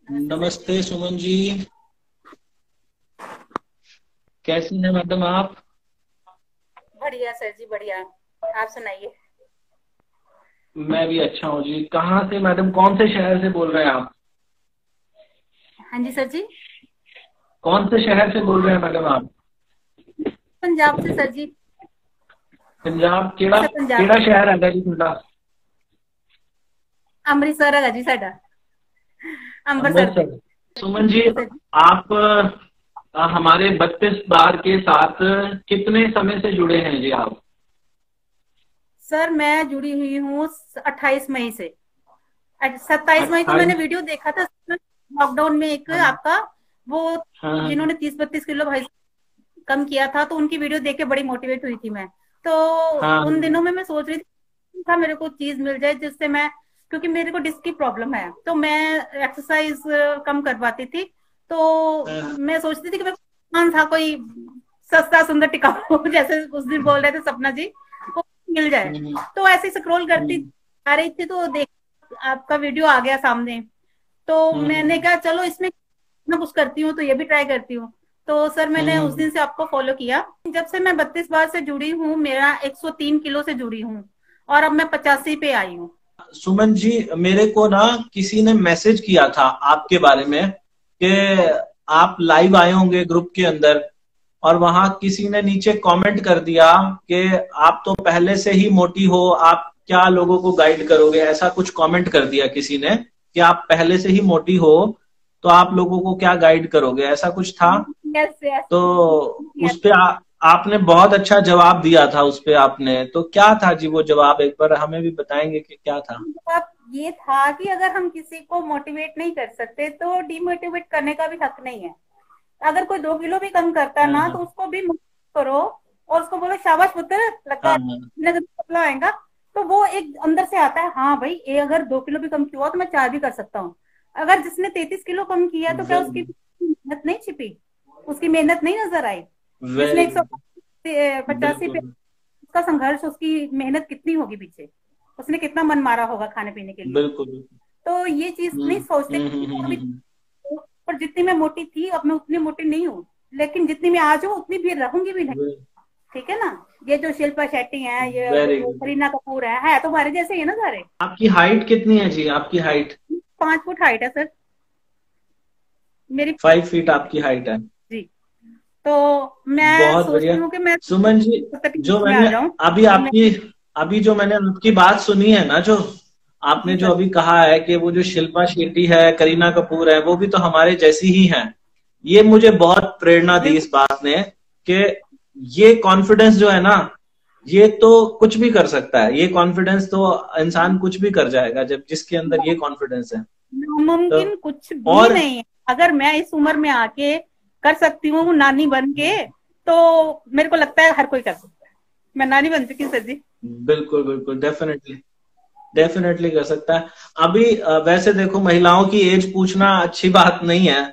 नमस्ते सर जी। नमस्ते सुमन जी। कैसी हैं मैडम आप? बढ़िया सर जी, बढ़िया। आप सुनाइए। मैं भी अच्छा हूँ जी। कहाँ से मैडम, कौन से शहर से बोल रहे हैं आप? हाँ जी सर जी। कौन से शहर से बोल रहे हैं मैडम आप? पंजाब से सर जी। पंजाब केड़ा? सर पंजाब केड़ा से शहर है जी तुहाडा? अमृतसर है जी साडा। अमृतसर से। अमृतसर। सुमन जी, जी सर जी। आप हमारे 32 बार के साथ कितने समय से जुड़े हैं जी आप? सर मैं जुड़ी हुई हूँ 28 मई से। 27 मई को मैंने 28। वीडियो देखा था लॉकडाउन में, एक हाँ आपका वो हाँ जिन्होंने 30-32 किलो भाई कम किया था, तो उनकी वीडियो देख के बड़ी मोटिवेट हुई थी मैं। तो हाँ उन हाँ दिनों में मैं सोच रही थी था मेरे को चीज मिल जाए जिससे मैं, क्योंकि मेरे को डिस्क की प्रॉब्लम है तो मैं एक्सरसाइज कम कर पाती थी। तो हाँ। मैं सोचती थी कि मेरे को था कोई सस्ता सुंदर टिकाऊ जैसे उस दिन बोल रहे थे सपना जी, वो मिल जाए। हम्म, तो ऐसे स्क्रॉल करती हम्म, आ रही थी तो देख आपका वीडियो आ गया सामने। तो हम्म, मैंने कहा चलो इसमें मैं कुछ करती हूँ तो ये भी ट्राई करती हूँ। तो सर हम्म, मैंने उस दिन से आपको फॉलो किया। जब से मैं 32 बार से जुड़ी हूँ, मेरा 103 किलो से जुड़ी हूँ और अब मैं 85 पे आई हूँ। सुमन जी, मेरे को ना किसी ने मैसेज किया था आपके बारे में कि आप लाइव आए होंगे ग्रुप के अंदर, और वहां किसी ने नीचे कमेंट कर दिया कि आप तो पहले से ही मोटी हो, आप क्या लोगों को गाइड करोगे, ऐसा कुछ कमेंट कर दिया किसी ने कि आप पहले से ही मोटी हो तो आप लोगों को क्या गाइड करोगे, ऐसा कुछ था। Yes yes. तो यस उस पे आपने बहुत अच्छा जवाब दिया था उस पे आपने, तो क्या था जी वो जवाब, एक बार हमें भी बताएंगे कि क्या था? अब ये था कि अगर हम किसी को मोटिवेट नहीं कर सकते तो डिमोटिवेट करने का भी हक नहीं है। अगर कोई 2 किलो भी कम करता है हाँ ना, हाँ तो उसको भी मोटिवेट करो और उसको बोलो शाबाश पुत्र, लगा हाँ हाँ। पतला आएगा। तो वो एक अंदर से आता है, हाँ भाई ये अगर 2 किलो भी कम किया तो मैं 4 भी कर सकता हूँ। अगर जिसने 33 किलो कम किया तो क्या उसकी वेरी मेहनत नहीं छिपी, उसकी मेहनत नहीं नजर आई? जिसने वेरी एक सौ गुड। 85 पे, बिल्कुल उसका संघर्ष, उसकी मेहनत कितनी होगी पीछे, उसने कितना मन मारा होगा खाने पीने के लिए। बिल्कुल बिल्कुल। तो ये चीज हम्म नहीं सोचते हम्म कि हम्म और हम्म भी। हम्म। पर जितनी मैं मोटी थी अब मैं उतनी मोटी नहीं हूँ, लेकिन जितनी मैं आज हूँ उतनी भी रहूंगी भी नहीं। ठीक है ना? ये जो शिल्पा शेट्टी है, ये वेरी जो गुड। करीना कपूर है तो हमारे जैसे ही है ना सारे। आपकी हाइट कितनी है जी, आपकी हाइट? 5 फुट हाइट है सर मेरी। 5 फीट आपकी हाइट है? जी। तो मैं बहुत सोचती बढ़िया। हूँ कि मैं सुमन जी, जो में आ मैंने जाऊं। अभी तो मैं आपकी अभी जो मैंने आपकी बात सुनी है ना, जो आपने जी जो सर। अभी कहा है कि वो जो शिल्पा शेट्टी है, करीना कपूर है, वो भी तो हमारे जैसी ही हैं, ये मुझे बहुत प्रेरणा दी बिल्कुल। इस बात ने कि ये कॉन्फिडेंस जो है ना, ये तो कुछ भी कर सकता है। ये कॉन्फिडेंस तो इंसान कुछ भी कर जाएगा जब जिसके अंदर ये कॉन्फिडेंस है। तो नामुमकिन कुछ भी और नहीं है। अगर मैं इस उम्र में आके कर सकती हूँ नानी बन के, तो मेरे को लगता है हर कोई कर सकता है। मैं नानी बन चुकी हूँ सर जी। बिल्कुल बिल्कुल, डेफिनेटली डेफिनेटली कर सकता है। अभी वैसे देखो, महिलाओं की एज पूछना अच्छी बात नहीं है,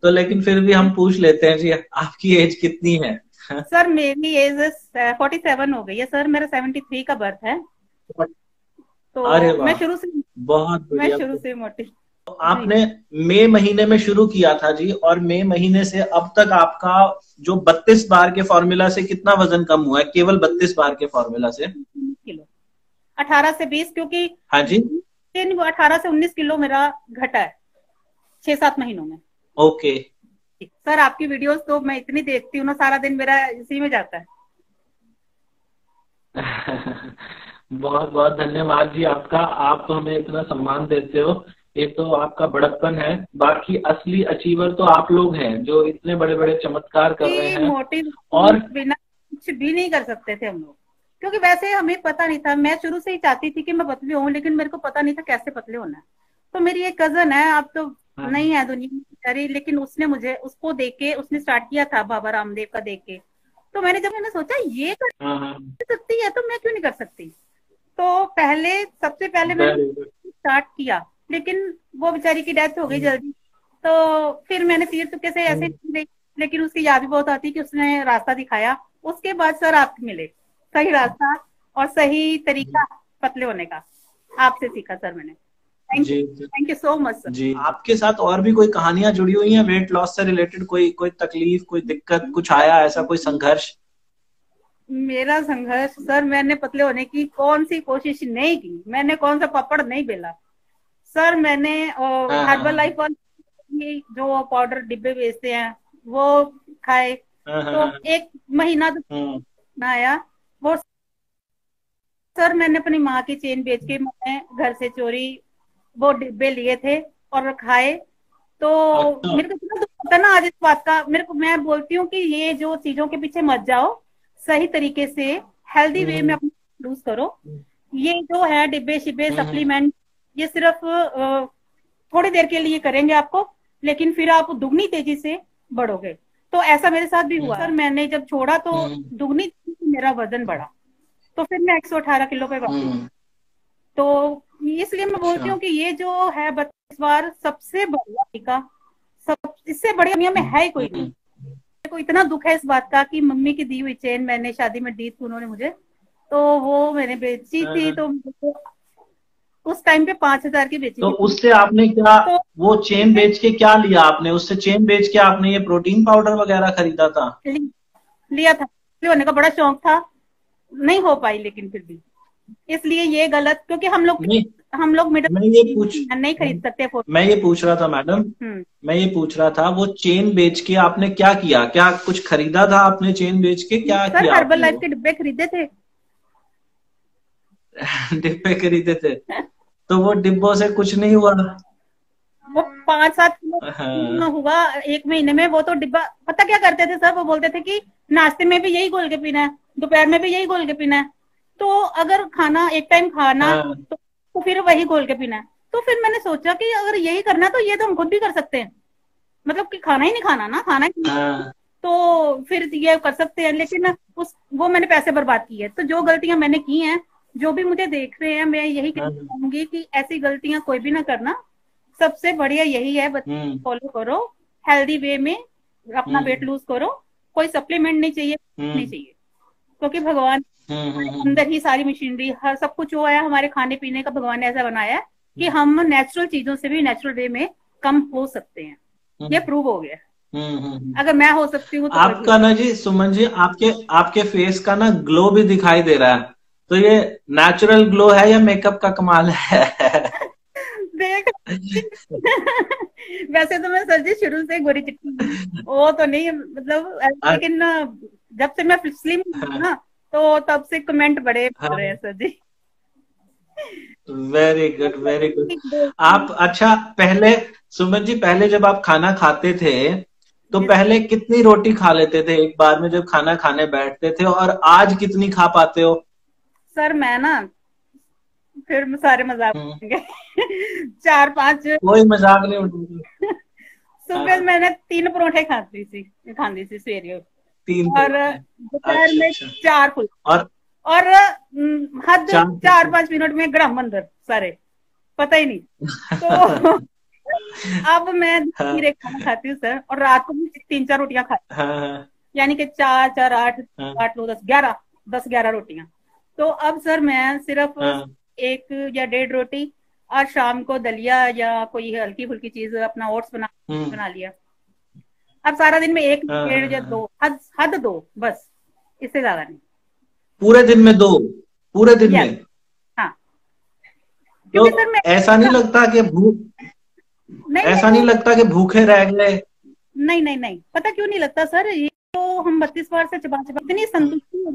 तो लेकिन फिर भी हम पूछ लेते हैं जी, आपकी एज कितनी है? सर मेरी एज 47 हो गई है सर, मेरा 73 का बर्थ है। अरे तो वाह, बहुत मैं बढ़िया। शुरू से मोटी। तो जी। आपने मई महीने में शुरू किया था जी, और मई महीने से अब तक आपका जो 32 बार के फॉर्मूला से कितना वजन कम हुआ है, केवल 32 बार के फॉर्मूला से? 19 किलो, 18 से 20, क्योंकि हाँ जी। 18 से 19 किलो मेरा घटा है 6-7 महीनों में। ओके। सर आपकी वीडियोस तो मैं इतनी देखती हूँ ना, सारा दिन मेरा इसी में जाता है। बहुत बहुत धन्यवाद जी आपका, आप तो हमें इतना सम्मान देते हो, ये तो आपका बड़प्पन है। बाकी असली अचीवर तो आप लोग हैं जो इतने बड़े बड़े चमत्कार कर रहे कि हैं। मोटिवेशन और बिना कुछ भी नहीं कर सकते थे हम लोग, क्योंकि वैसे हमें पता नहीं था। मैं शुरू से ही चाहती थी कि मैं पतली हूँ, लेकिन मेरे को पता नहीं था कैसे पतले होना है। तो मेरी एक कजन है, अब तो हाँ नहीं है दुनिया में बेचारी, लेकिन उसने मुझे उसको देख के उसने स्टार्ट किया था बाबा रामदेव का देख के। तो मैंने सोचा ये कर हाँ हाँ। सकती है तो मैं क्यों नहीं कर सकती। तो सबसे पहले मैंने वेरी गुड। स्टार्ट किया, लेकिन वो बेचारी की डेथ हो गई जल्दी। तो फिर मैंने तीर तुक्के से ऐसे ही गई, लेकिन उसकी याद भी बहुत आती कि उसने रास्ता दिखाया। उसके बाद सर आप मिले, सही रास्ता और सही तरीका पतले होने का आपसे सीखा सर मैंने। जी thank you so much sir. जी। आपके साथ और भी कोई कहानियां जुड़ी हुई हैं वेट लॉस से रिलेटेड? कोई कोई तकलीफ, कोई दिक्कत, कुछ आया ऐसा, कोई संघर्ष? मेरा संघर्ष सर, मैंने पतले होने की कौन सी कोशिश नहीं की, मैंने कौन सा पापड़ नहीं बेला सर। मैंने हाँ हर्बल हाँ लाइफ वाले जो पाउडर डिब्बे बेचते हैं वो खाए, हाँ हाँ तो हाँ। एक महीना तो हम्म ना आया वो सर। मैंने अपनी माँ की चेन बेच के मैंने घर से चोरी वो डिब्बे लिए थे और खाए। तो अच्छा। मेरे को इतना दुख होता है ना आज इस बात का। मेरे को, मैं बोलती हूँ कि ये जो चीजों के पीछे मत जाओ, सही तरीके से हेल्दी वे में हम्म अपना लूज करो। ये जो है डिब्बे शिब्बे हम्म सप्लीमेंट, ये सिर्फ थोड़ी देर के लिए करेंगे आपको, लेकिन फिर आप दुगनी तेजी से बढ़ोगे। तो ऐसा मेरे साथ भी हुआ हम्म सर। मैंने जब छोड़ा तो हम्म दुगनी तेजी से मेरा वजन बढ़ा, तो फिर मैं 118 किलो पे वापस। हम्म। तो इसलिए मैं बोलती अच्छा। हूँ कि ये जो है 32 बार सबसे बढ़िया टीका, सब इससे बढ़िया दुनिया में है ही कोई नहीं। हम्म मेरे को इतना दुख है इस बात का कि मम्मी की दी हुई चेन मैंने शादी में दी थी उन्होंने मुझे, तो वो मैंने बेची हाँ, थी। हाँ। तो उस टाइम पे 5,000 की बेची तो थी। उससे आपने क्या, तो वो चेन बेच के क्या लिया आपने? उससे चेन बेच के आपने ये प्रोटीन पाउडर वगैरह खरीदा था? लिया था, होने का बड़ा शौक था, नहीं हो पाई लेकिन फिर भी। इसलिए ये गलत, क्योंकि नहीं, हम लोग मैं ये पूछ मिडिल नहीं खरीद सकते मैं ये पूछ रहा था मैडम, हम्म। मैं ये पूछ रहा था वो चेन बेच के आपने क्या किया? क्या कुछ खरीदा था आपने चेन बेच के? क्या सर किया हर्बल आपने लाइफ वो? के डिब्बे खरीदे थे। डिब्बे खरीदे थे? तो वो डिब्बों से कुछ नहीं हुआ? वो 5-7 किलो हाँ हुआ एक महीने में। वो तो डिब्बा पता क्या करते थे सर, वो बोलते थे कि नाश्ते में भी यही घोल के पीना है, दोपहर में भी यही घोल के पीना है। तो अगर खाना एक टाइम खाना है, हाँ तो फिर वही घोल के पीना है। तो फिर मैंने सोचा कि अगर यही करना है तो ये तो हम खुद भी कर सकते हैं, मतलब कि खाना ही नहीं खाना ना, खाना ही नहीं, हाँ। तो फिर ये कर सकते हैं। लेकिन उस वो मैंने पैसे बर्बाद किए। तो जो गलतियां मैंने की हैं, जो भी मुझे देख रहे हैं, मैं यही कहना हाँ। चाहूंगी कि ऐसी गलतियां कोई भी ना करना। सबसे बढ़िया यही है, हम्म फॉलो करो हेल्दी वे में, अपना वेट हम्म लूज करो। कोई सप्लीमेंट नहीं चाहिए, नहीं हम्म चाहिए, क्योंकि भगवान हम्म। अंदर ही सारी मशीनरी हर सब कुछ वो है। हमारे खाने पीने का भगवान ने ऐसा बनाया है कि हम नेचुरल चीजों से भी नेचुरल वे में कम हो सकते हैं। ये हम्म प्रूव हो गया। हम्म। अगर मैं हो सकती हूँ तो कोई भी हो आपका ना जी, सुमन जी, आपके आपके फेस का ना ग्लो भी दिखाई दे रहा है। तो ये नेचुरल ग्लो है या मेकअप का कमाल है? देख वैसे तो मैं सर जी शुरू से गोरी चिट्टी हूँ, वो तो नहीं मतलब, लेकिन जब से मैं स्लिम हूँ ना, तो तब से कमेंट बड़े आ रहे हैं sir ji. Very good very good. आप अच्छा, पहले, सुमन जी, पहले जब आप खाना खाते थे तो जी पहले कितनी रोटी खा लेते थे एक बार में जब खाना खाने बैठते थे, और आज कितनी खा पाते हो? सर, मैं ना फिर सारे मजाक हम्म, उड़ाएंगे। 4-5 कोई मजाक नहीं उठाते। सुबह हाँ, मैंने 3 परोठे खाती थी सवेरे, तीन और पराठे। दोपहर अच्छा में अच्छा। 4 फुल, और और हद चार चार फुल्के। पांच मिनट में गड़म अंदर सारे, पता ही नहीं। तो अब मैं हाँ धीरे खाना खाती हूँ सर, और रात को भी 3-4 रोटियां खाती हाँ हाँ हूँ, यानी कि 4-4 8, हाँ 8 9 10 11, 10-11 रोटियां। तो अब सर मैं सिर्फ हाँ। 1 या 1.5 रोटी, और शाम को दलिया या कोई हल्की फुल्की चीज, अपना ओट्स हम्म बना लिया। अब सारा दिन में एक हाँ हाँ डेढ़ या हाँ। दो, हद हद दो बस, इससे ज्यादा नहीं। पूरे दिन में दो? पूरे दिन यस। में? हाँ, तो क्योंकि सर मैं, ऐसा नहीं लगता कि भूख, नहीं नहीं ऐसा नहीं वो, लगता कि भूखे रह गए? नहीं नहीं नहीं, पता क्यों नहीं लगता सर, ये तो हम 32 बार से चबा चबा इतनी हाँ संतुष्टि हो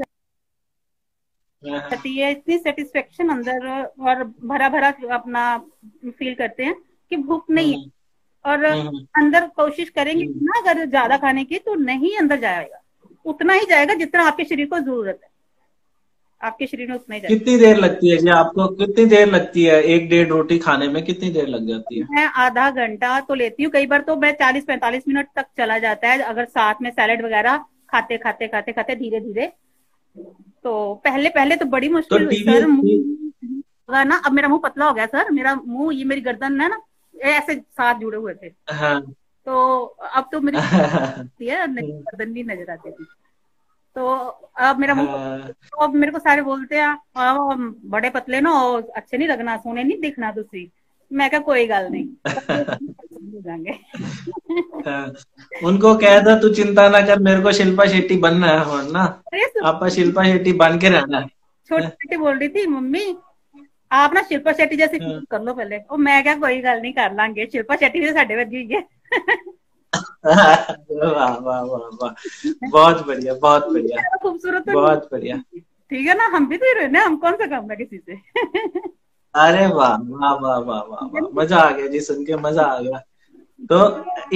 हाँ जाती है, इतनी सेटिस्फेक्शन अंदर, और भरा भरा अपना फील करते हैं कि भूख नहीं है। हम्म और हम्म अंदर कोशिश करेंगे हम्म। ना, अगर ज्यादा खाने की तो नहीं अंदर जाएगा, उतना ही जाएगा जितना आपके शरीर को जरूरत है, आपके शरीर में उतना ही जाएगा। कितनी देर लगती है जी आपको? कितनी देर लगती है एक डेढ़ रोटी खाने में? कितनी देर लग जाती है? मैं आधा घंटा तो लेती हूँ, कई बार तो मैं 40-45 मिनट तक चला जाता है, अगर साथ में सैलेड वगैरह खाते खाते खाते खाते धीरे धीरे। तो पहले पहले तो बड़ी तो मुश्किल हुई टीवी सर, मुंह होगा ना, अब मेरा मुंह पतला हो गया सर, मेरा मुंह, ये मेरी गर्दन है ना, ये ऐसे साथ जुड़े हुए थे। हाँ। तो अब तो मेरी है, गर्दन भी नजर आती थी। तो अब मेरा मुंह, हाँ तो अब मेरे को सारे बोलते हैं, बड़े पतले ना, और अच्छे नहीं लगना, सोने नहीं दिखना तुसी। मैं कहा कोई गल नहीं, हो जाएंगे। हाँ, उनको कह दो तू चिंता ना कर, मेरे को शिल्पा शेट्टी बनना है और ना, अरे आपा शिल्पा शेट्टी बन के रहना छोटी है। बेटी बोल रही थी मम्मी आप ना शिल्पा शेट्टी जैसी हाँ। फिल्म कर लो पहले, और मैं क्या कोई गल नहीं कर लांगे, शिल्पा शेट्टी भी साडे वर्गी हुई है। वाह वाह वाह वाह, बहुत बढ़िया बहुत बढ़िया, खूबसूरत तो नहीं, बहुत बढ़िया। ठीक है ना, हम भी तो हीरोइन है, हम कौन सा कम है किसी से। अरे वाह वाह वाह वाह वाह वाह, मजा आ गया जी, सुन के मजा आ गया। तो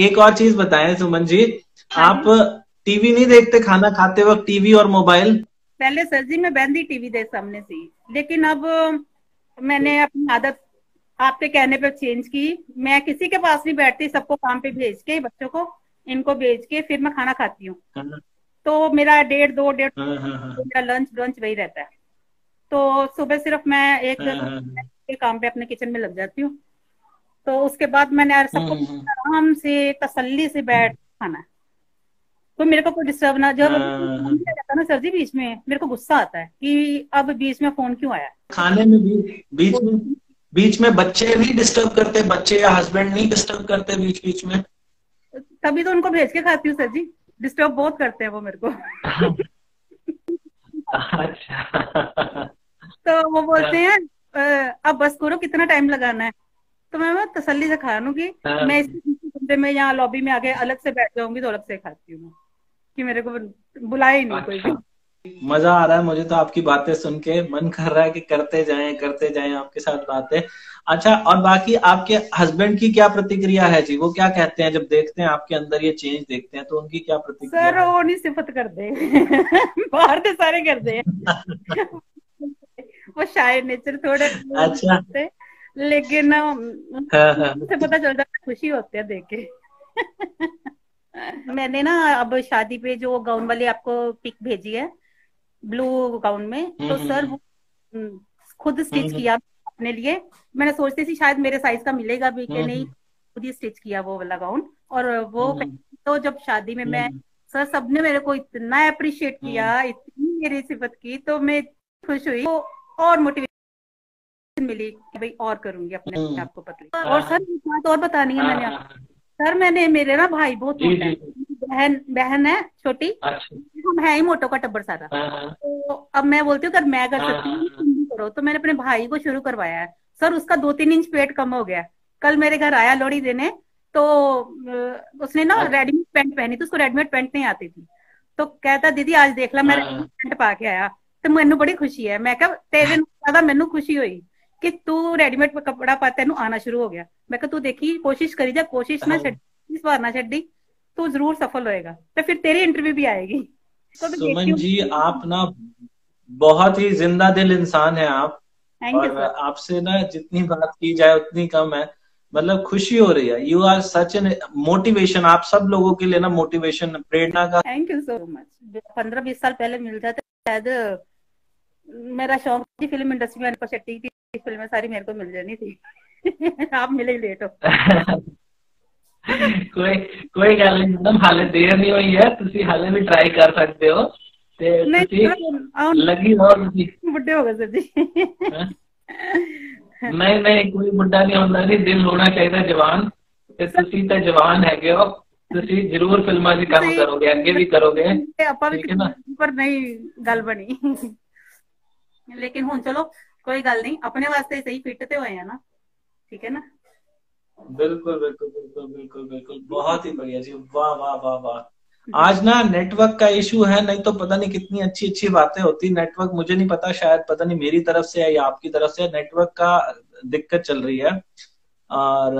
एक और चीज बताएं सुमन जी, हाँ आप जी। टीवी नहीं देखते खाना खाते वक्त, टीवी और मोबाइल? पहले सर जी मैं बहन थी टीवी दे सामने से, लेकिन अब मैंने अपनी आदत आपके कहने पे चेंज की। मैं किसी के पास नहीं बैठती, सबको काम पे भेज के, बच्चों को इनको भेज के फिर मैं खाना खाती हूँ। हाँ तो मेरा 1:30 2 हाँ हाँ हाँ मेरा लंच ब्रंच वही रहता है। तो सुबह सिर्फ मैं एक हाँ हाँ, हाँ। के काम पे अपने किचन में लग जाती हूँ। तो उसके बाद मैंने यार सबको हम्म, आराम से तसल्ली से बैठ खाना है। तो मेरे को कोई डिस्टर्ब ना, जब हाँ। रहता ना सर जी बीच में, मेरे को गुस्सा आता है कि अब बीच में फोन क्यों आया। खाने में भी बीच में बच्चे नहीं डिस्टर्ब करते, बच्चे या हस्बैंड नहीं डिस्टर्ब करते बीच बीच में? तभी तो उनको भेज के खाती हूँ सर जी, डिस्टर्ब बहुत करते हैं वो मेरे को। अच्छा। तो वो बोलते हैं अब बस करो, कितना टाइम लगाना है। तो मैं तसल्ली से खा लूंगी। मैं इस कमरे में या लॉबी में आगे अलग से बैठ जाऊंगी तो अलग से खाती हूँ मैं, कि मेरे को बुलाए ही नहीं कोई भी। अच्छा, मजा आ रहा है मुझे तो आपकी बातें सुन के, मन कर रहा है कि करते जाएं आपके साथ बातें। अच्छा, और बाकी आपके हस्बैंड की क्या प्रतिक्रिया है जी, वो क्या कहते हैं जब देखते हैं आपके अंदर ये चेंज देखते हैं, तो उनकी क्या प्रतिक्रिया सर है? वो नहीं सिफत कर दे। बाहर तो सारे कर दे। वो शायर नेचर थोड़े अच्छा। थे, लेकिन हाँ हाँ उसे पता चल जाता है, खुशी होती है देख के। मैंने ना अब शादी पे जो गाउन वाली आपको पिक भेजी है, ब्लू गाउन में, तो सर हम्म वो हम्म, खुद स्टिच हम्म किया अपने लिए। मैंने सोचती थी शायद मेरे साइज का मिलेगा भी कि नहीं, हम्म खुद ही स्टिच किया वो वाला गाउन। और वो हम्म तो जब शादी में मैं, हम्म सर सबने मेरे को इतना अप्रिशिएट हम्म किया, इतनी मेरी सिफत की, तो मैं खुश हुई तो और मोटिवेशन मिली कि भाई और करूंगी अपने हम्म, आप को पतली। और हाँ सर एक बात और बतानी है हाँ मैंने हाँ आपको। हाँ, सर मैंने, मेरे ना भाई बहुत जी मोटा है, जी। बहन बहन है छोटी, अच्छा। हम है ही मोटो का टब्बर सारा। हाँ हाँ तो अब मैं बोलती हूँ अगर मैं कर हाँ सकती हूँ हाँ तुम भी करो, तो मैंने अपने भाई को शुरू करवाया है। सर उसका 2-3 इंच पेट कम हो गया। कल मेरे घर आया लोहड़ी देने, तो उसने ना हाँ रेडीमेड पैंट पहनी थी, उसको रेडीमेड पैंट नहीं आती थी। तो कहता दीदी आज देख ला मैं रेडीमेड हाँ पैंट पा के आया। तो मैनू बड़ी खुशी है, मैं कहा तेरे नाल ज्यादा मैनू खुशी हुई कि तू रेडीमेड कपड़ा पा तेनू आना शुरू हो गया। मैं कहा तू देखी कोशिश करी जा, कोशिश ना हाँ। छड्डी, इस बार ना छड्डी, तू जरूर सफल होएगा, तो फिर तेरी इंटरव्यू भी आएगी। तो भी देखती सुमन हूँ। जी, आप ना बहुत ही जिंदा दिल इंसान है आप, थैंक यू और सर। आपसे ना जितनी बात की जाए उतनी कम है। मतलब खुशी हो रही है, you are such an motivation, आप सब लोगों के लिए ना मोटिवेशन, प्रेरणा का। Thank you so much. 15-20 साल पहले मिल जाते शायद, मेरा शौक थी फिल्म इंडस्ट्री में, अनुपम शेट्टी की फिल्में सारी मेरे को मिल जानी थी। आप मिले ही लेट हो। ਕੋਈ ਕੋਈ ਗੱਲ ਨਹੀਂ ਮੈਡਮ, ਹਾਲੇ ਦੇਰ ਨਹੀਂ ਹੋਈ ਹੈ, ਤੁਸੀਂ ਹਾਲੇ ਵੀ ਟਰਾਈ ਕਰ ਸਕਦੇ ਹੋ, ਤੇ नहीं ਤੁਸੀਂ सर, ਲੱਗੀ ਰਹੋ ਤੁਸੀਂ। बुढ़े हो गए सर जी। ਹੈਂ? ਨਹੀਂ ਨਹੀਂ, ਕੋਈ ਬੁੱਢਾ ਨਹੀਂ ਹੁੰਦਾ ਜੀ, ਦਿਲ ਹੋਣਾ ਚਾਹੀਦਾ ਜਵਾਨ, ਤੇ सर ਤੁਸੀਂ ਤਾਂ ਜਵਾਨ ਹੈਗੇ ਹੋ, ਤੁਸੀਂ ਜ਼ਰੂਰ ਫਿਲਮਾਂ 'ਚ ਕੰਮ सही, ਕਰੋਗੇ, ਅੱਗੇ ਵੀ ਕਰੋਗੇ, आपा भी ਠੀਕ ਹੈ ਨਾ? पर नहीं गल बनी। लेकिन हुन चलो कोई गल नहीं, अपने वास्ते सही फिट तो होए हैं ना, ठीक है ना। बिल्कुल बिल्कुल बिल्कुल बिल्कुल बिल्कुल, बहुत ही बढ़िया जी, वाह वाह वाह वाह। आज ना नेटवर्क का इशू है, नहीं तो पता नहीं कितनी अच्छी अच्छी बातें होती। नेटवर्क मुझे नहीं पता, शायद पता नहीं मेरी तरफ से है या आपकी तरफ से, नेटवर्क का दिक्कत चल रही है। और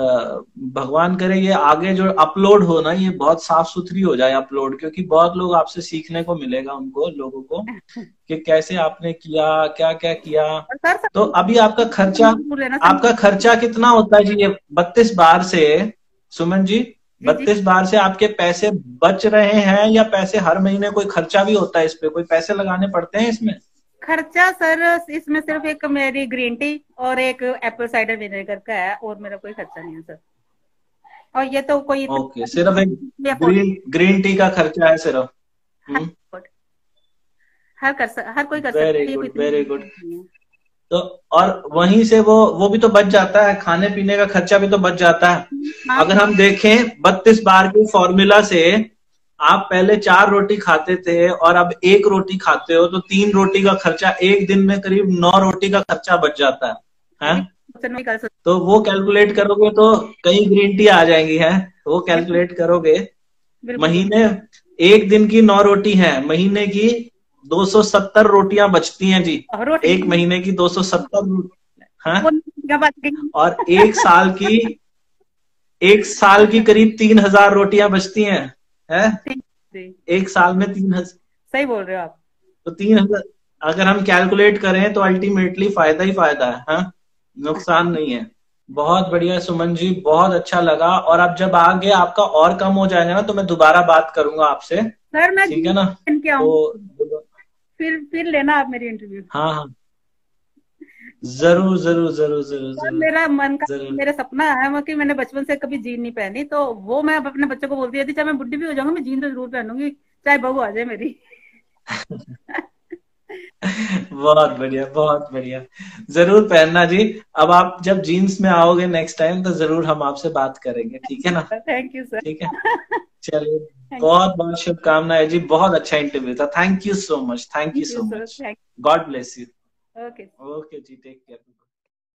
भगवान करे ये आगे जो अपलोड हो ना, ये बहुत साफ सुथरी हो जाए अपलोड, क्योंकि बहुत लोग आपसे सीखने को मिलेगा, उनको लोगों को, कि कैसे आपने किया, क्या क्या किया। और सर तो अभी आपका खर्चा, लेना आपका सर। खर्चा कितना होता है जी ये 32 बार से? सुमन जी, जी जी। 32 बार से आपके पैसे बच रहे हैं, या पैसे हर महीने कोई खर्चा भी होता है इस पे, कोई पैसे लगाने पड़ते हैं इसमें? खर्चा सर इसमें सिर्फ एक मेरी ग्रीन टी और एक एप्पल साइडर विनेगर का है, और मेरा कोई खर्चा नहीं है सर। और ये तो कोई ओके, सिर्फ एक अफोर्ड, ग्रीन ग्रीन टी का खर्चा है सिर्फ? हर कोई कर सकता है, वेरी ये कोई गुड इतनी वेरी बड़ी गुड। चीज़ नहीं है। तो और वहीं से वो भी तो बच जाता है, खाने पीने का खर्चा भी तो बच जाता है। हाँ। अगर हम देखें 32 बार के फॉर्मूला से, आप पहले 4 रोटी खाते थे और अब 1 रोटी खाते हो, तो 3 रोटी का खर्चा, एक दिन में करीब 9 रोटी का खर्चा बच जाता है? नहीं कर सकते। तो वो कैलकुलेट करोगे तो कई ग्रीन टी आ जाएंगी है। वो कैलकुलेट करोगे, बिल्कुल महीने, एक दिन की 9 रोटी है, महीने की 270 रोटियां बचती हैं जी। रोटी एक महीने की 270, हाँ। बच गई। और एक साल की करीब 3000 रोटियां बचती हैं, है? एक साल में 3000। सही बोल रहे हो आप। तो 3000 अगर हम कैलकुलेट करें तो अल्टीमेटली फायदा ही फायदा है, हाँ? नुकसान नहीं है। बहुत बढ़िया सुमन जी, बहुत अच्छा लगा। और अब जब आगे आपका और कम हो जाएगा ना, तो मैं दोबारा बात करूंगा आपसे, सर मैं ठीक है ना? के तो फिर लेना आप मेरी इंटरव्यू। हाँ हाँ, जरूर जरूर जरूर जरूर सर जरूर मेरा मन का, जरूर। मेरा सपना है वो कि मैंने बचपन से कभी जीन नहीं पहनी, तो वो मैं अब अपने बच्चों को बोलती थी, चाहे मैं बुढ़ी भी हो जाऊंगी मैं जीन तो जरूर पहनूंगी, चाहे बहू आ जाए मेरी। बहुत बढ़िया, बहुत बढ़िया। जरूर पहनना जी। अब आप जब जीन्स में आओगे नेक्स्ट टाइम, तो जरूर हम आपसे बात करेंगे, ठीक है ना? Thank you sir. ठीक है, चलिए। बहुत बहुत शुभकामनाएं जी, बहुत अच्छा इंटरव्यू था। Thank you so much, thank you thank you so sir. Much. Thank God bless you. Okay. Okay जी, टेक केयर।